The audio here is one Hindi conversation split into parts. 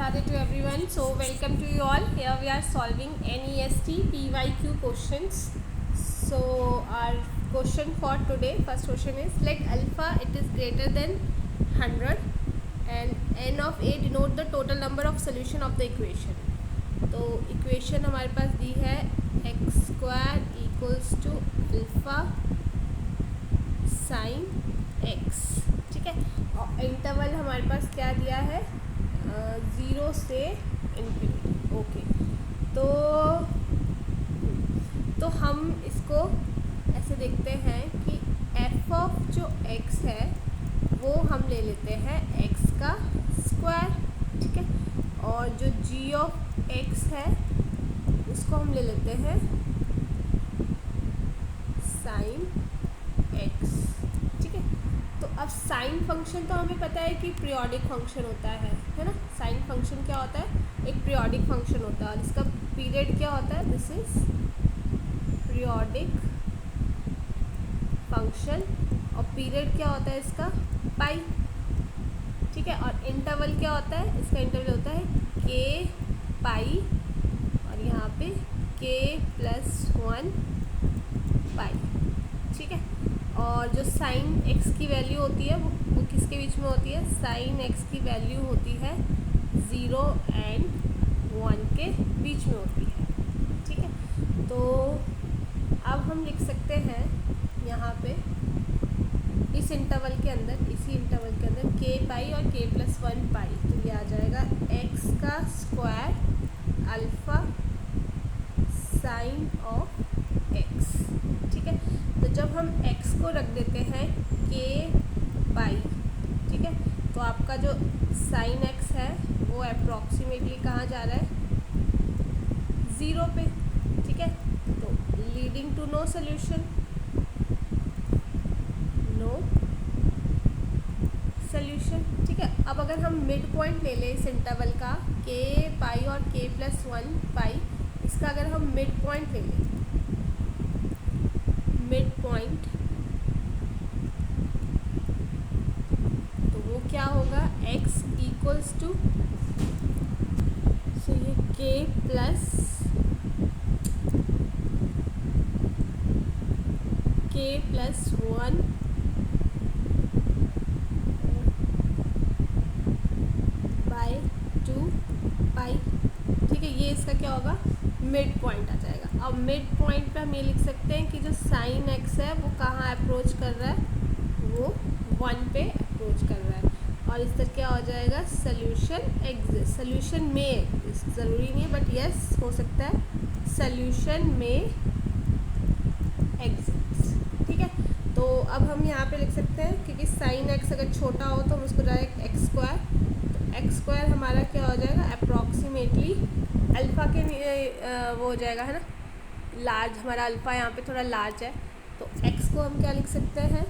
Radhe to everyone. So welcome to you all. Here we are solving NEST PYQ questions. So our question for today, first question is let alpha it is greater than 100 and n of a denote the total number of solution of the equation. तो इक्वेशन हमारे पास दी है x square equals to alpha sine x, ठीक है। और इंटरवल हमारे पास क्या दिया है, 0 से इन्फिनिटी। ओके, तो हम इसको ऐसे देखते हैं कि एफ ऑफ जो एक्स है वो हम ले लेते हैं एक्स का स्क्वायर, ठीक है। और जो जी ऑफ एक्स है उसको हम ले लेते हैं साइन एक्स, ठीक है। तो अब साइन फंक्शन तो हमें पता है कि पीरियोडिक फंक्शन होता है ना। साइन फंक्शन क्या होता है, एक पीरियोडिक फंक्शन होता है और इसका पीरियड क्या होता है, दिस इज पीरियोडिक फंक्शन। और पीरियड क्या होता है इसका, पाई, ठीक है। और इंटरवल क्या होता है, इसका इंटरवल होता है के पाई और यहाँ पे के प्लस 1 पाई, ठीक है। और जो साइन एक्स की वैल्यू होती है वो किसके बीच में होती है, साइन एक्स की वैल्यू होती है 0 एंड 1 के बीच में होती है, ठीक है। तो अब हम लिख सकते हैं यहाँ पे इस इंटरवल के अंदर, इसी इंटरवल के अंदर के पाई और के प्लस 1 पाई, तो ये आ जाएगा एक्स का square alpha sine of x, ठीक है। तो जब हम x को रख देते हैं के पाई, ठीक है, तो आपका जो साइन x है वो अप्रॉक्सीमेटली कहाँ जा रहा है, 0 पे, ठीक है। तो leading to no solution, no solution, ठीक है। अब अगर हम मिड पॉइंट ले लें इस इंटरवल का के पाई और के प्लस 1 पाई, इसका अगर हम मिड पॉइंट ले लें, मिड पॉइंट, तो वो क्या होगा, x इक्वल्स टू, सो ये k प्लस वन बाय 2 पाई, ठीक है। ये इसका क्या होगा, मिड पॉइंट आ जाएगा। अब मिड पॉइंट पे हम ये लिख सकते हैं कि जो साइन एक्स है वो कहाँ अप्रोच कर रहा है, वो 1 पे अप्रोच कर रहा है। और इस तरह क्या हो जाएगा, सोल्यूशन एग्जिस्ट, सोल्यूशन में एग्जिस्ट, ज़रूरी नहीं है बट यस हो सकता है, सोल्यूशन में एग्जिस्ट, ठीक है। तो अब हम यहाँ पे लिख सकते हैं क्योंकि साइन एक्स अगर छोटा हो तो हम उसको डायरेक्ट एक्स स्क्वायर, तो एक्स स्क्वायर हमारा क्या हो जाएगा, अप्रॉक्सीमेटली अल्फ़ा के वो हो जाएगा, है ना, लार्ज, हमारा अल्फ़ा यहाँ पे थोड़ा लार्ज है। तो x को हम क्या लिख सकते हैं,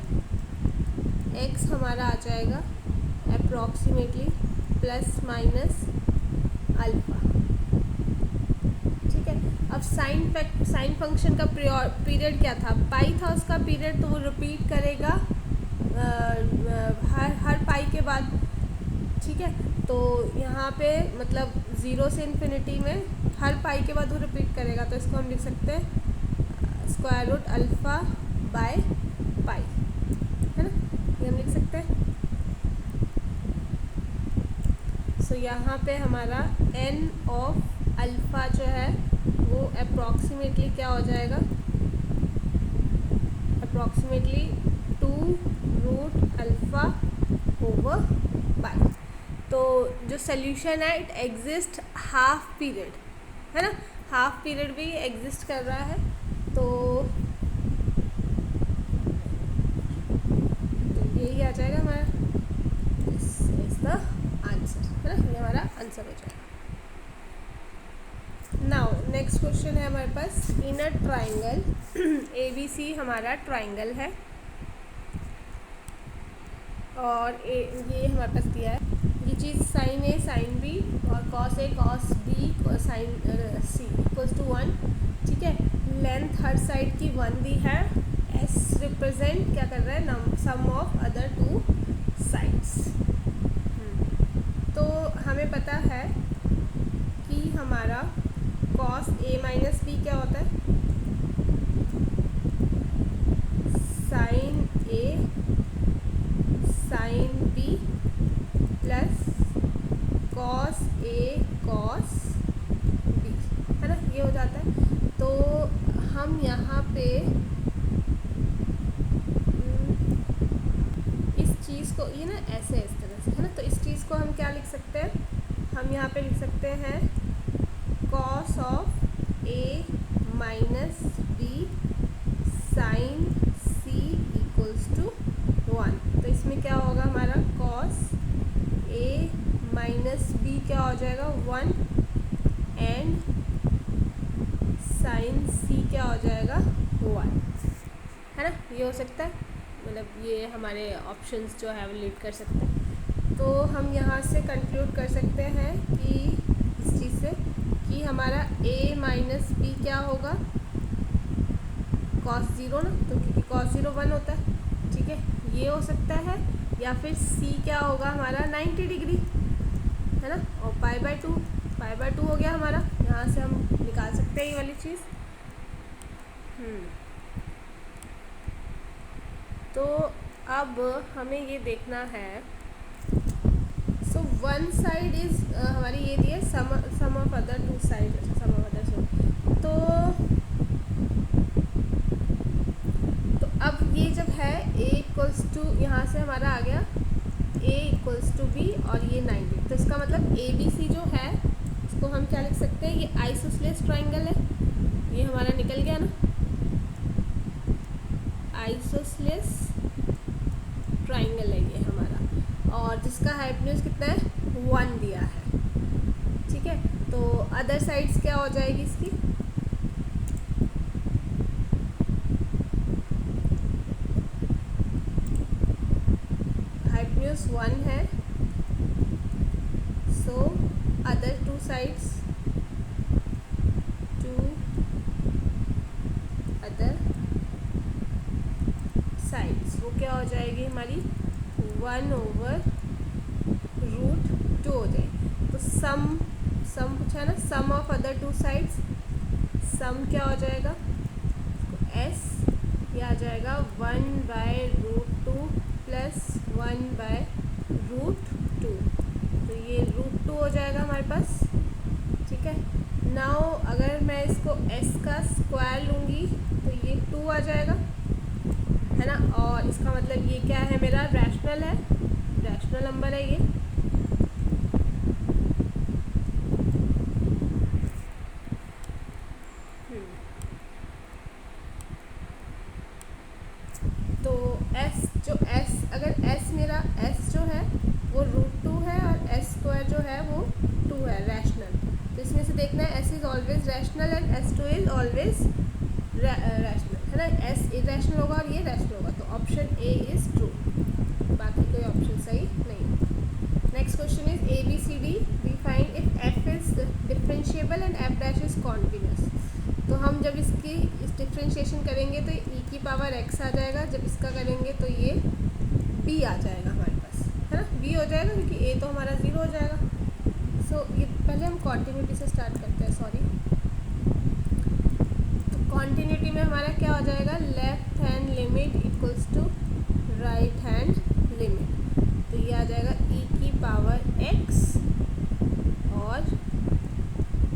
x हमारा आ जाएगा अप्रॉक्सीमेटली प्लस माइनस अल्फ़ा, ठीक है। अब साइन फंक्शन का पीरियड क्या था, पाई था उसका पीरियड, तो वो रिपीट करेगा हर पाई के बाद, ठीक है। तो यहाँ पे मतलब 0 से इन्फिनिटी में हर पाई के बाद वो रिपीट करेगा, तो इसको हम लिख सकते हैं square root alpha by pi, है ना, ये हम लिख सकते हैं। सो यहाँ पे हमारा n ऑफ अल्फ़ा जो है वो अप्रॉक्सीमेटली क्या हो जाएगा, approximately 2 root alpha over pi. तो जो सोल्यूशन है इट एग्जिस्ट हाफ पीरियड, है ना, हाफ पीरियड भी एग्जिस्ट कर रहा है। तो यही आ जाएगा हमारा, दिस इज द आंसर, है ना, ये हमारा आंसर हो जाएगा। नाउ नेक्स्ट क्वेश्चन है हमारे पास, इन अ ट्राइंगल ABC हमारा ट्राइंगल है और ये हमारे पास दिया है ये चीज़ साइन ए साइन बी और cos A cos B sine C equals to 1, ठीक है। लेंथ हर साइड की 1 दी है, एस रिप्रेजेंट क्या कर रहा है, सम ऑफ अदर 2 साइड्स। तो हमें पता है कि हमारा cos a माइनस बी क्या होता है, sin a sin b plus cos a cos b, है ना, ये हो जाता है। तो हम यहाँ पे इस चीज़ को, ये ना ऐसे इस तरह से है ना, तो इस चीज़ को हम क्या लिख सकते हैं, हम यहाँ पे लिख सकते हैं cos of a minus B sine c equals to 1। तो इसमें क्या होगा, हमारा cos a माइनस बी क्या हो जाएगा 1 एंड साइन c क्या हो जाएगा 1, है ना, ये हो सकता है। मतलब ये हमारे ऑप्शंस जो है वो लीड कर सकते हैं। तो हम यहाँ से कंक्लूड कर सकते हैं कि इस चीज़ से कि हमारा a माइनस बी क्या होगा, cos 0 ना, तो क्योंकि cos 0 1 होता है, ठीक है, ये हो सकता है। या फिर c क्या होगा हमारा 90 डिग्री, है ना, और पाई बाय 2 हो गया हमारा, यहाँ से हम निकाल सकते हैं ये वाली चीज़। तो अब हमें ये देखना है, सो वन साइड इज हमारी ये दी है sum of other two side, sum of other side. तो अब ये जब है a इक्वल्स टू, यहाँ से हमारा आ गया a इक्वल्स टू b और ये 90, तो इसका मतलब ए बी सी जो है इसको हम क्या लिख सकते हैं, ये आइसोसेलेस ट्राइंगल है, ये हमारा निकल गया ना, आइसोसेलेस ट्राइंगल है ये हमारा, और जिसका हाइपोटेन्यूज कितना है 1 दिया है, ठीक है। तो अदर साइड्स क्या हो जाएगी इसकी, हाइपोटेन्यूज 1 है, सो अदर टू साइड्स, वो क्या हो जाएगी हमारी 1/√2 हो जाएगी। तो सम पूछा है ना, सम ऑफ अदर टू साइड्स, सम क्या हो जाएगा, s ये आ जाएगा 1/√2 प्लस 1/√2, तो ये √2 हो जाएगा हमारे पास, ठीक है। नाउ अगर मैं इसको s का स्क्वायर लूँगी तो ये 2 आ जाएगा, है ना, और इसका मतलब ये क्या है, मेरा रैशनल है, रैशनल नंबर है ये। तो अगर s मेरा s जो है वो √2 है और s स्क्वायर जो है वो 2 है, रैशनल। तो इसमें से देखना है s is always rational and s2 is always rational, है ना, s इरेशनल होगा और ये रैशनल होगा, तो ऑप्शन ए इज़ ट्रू, बाकी कोई ऑप्शन सही नहीं। Next question is ABCD, we find if f is differentiable and f' is continuous. तो हम जब इसकी डिफ्रेंशिएशन करेंगे तो e की पावर x आ जाएगा, जब इसका करेंगे तो ये b आ जाएगा हमारे पास, है ना, b हो जाएगा क्योंकि a तो हमारा 0 हो जाएगा। सो ये पहले हम कॉन्टिन्यूटी से स्टार्ट करते हैं, सॉरी। कॉन्टिन्यूटी में हमारा क्या हो जाएगा, left hand limit equals to right hand limit, तो ये आ जाएगा e की पावर x और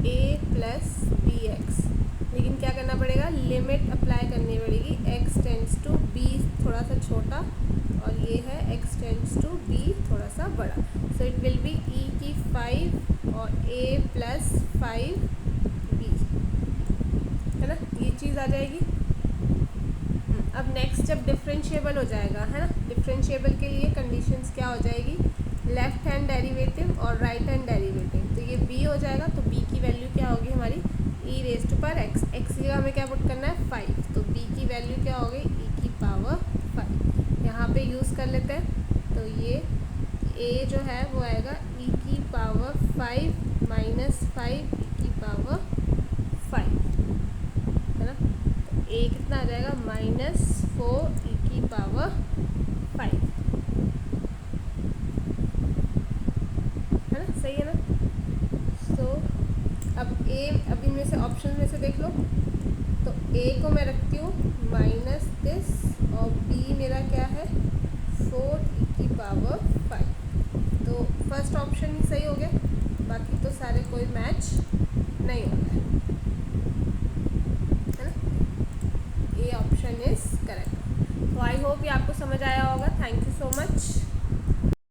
a प्लस bx, लेकिन क्या करना पड़ेगा, लिमिट अप्लाई करनी पड़ेगी, x टेंड्स टू b थोड़ा सा छोटा और ये है x टेंड्स टू b थोड़ा सा बड़ा, so it will be e की 5 और a प्लस 5b, है ना, ये चीज़ आ जाएगी। अब नेक्स्ट जब डिफरेंशिएबल हो जाएगा, है ना, डिफरेंशिएबल के लिए कंडीशंस क्या हो जाएगी, लेफ्ट हैंड डेरिवेटिव और राइट हैंड डेरिवेटिव, तो ये b हो जाएगा, तो b की वैल्यू क्या होगी हमारी e⁻x, x की जगह हमें क्या पुट करना है 5, तो b की वैल्यू क्या होगी e की पावर 5, यहाँ पे यूज़ कर लेते हैं, तो ये a जो है वो आएगा e की पावर 5 माइनस 5 e की पावर 5, है ना, तो a कितना आ जाएगा -4 e की पावर 5, है ना, सही है ना। सो अब ए, अब इनमें से ऑप्शन में से देख लो, तो ए को मैं रखती हूँ माइनस दिस और बी मेरा क्या है 4e⁵ तो फर्स्ट ऑप्शन ही सही हो गया, बाकी तो सारे कोई मैच नहीं हो रहा है ना। A option is correct. तो आई होप ये आपको समझ आया होगा। Thank you so much.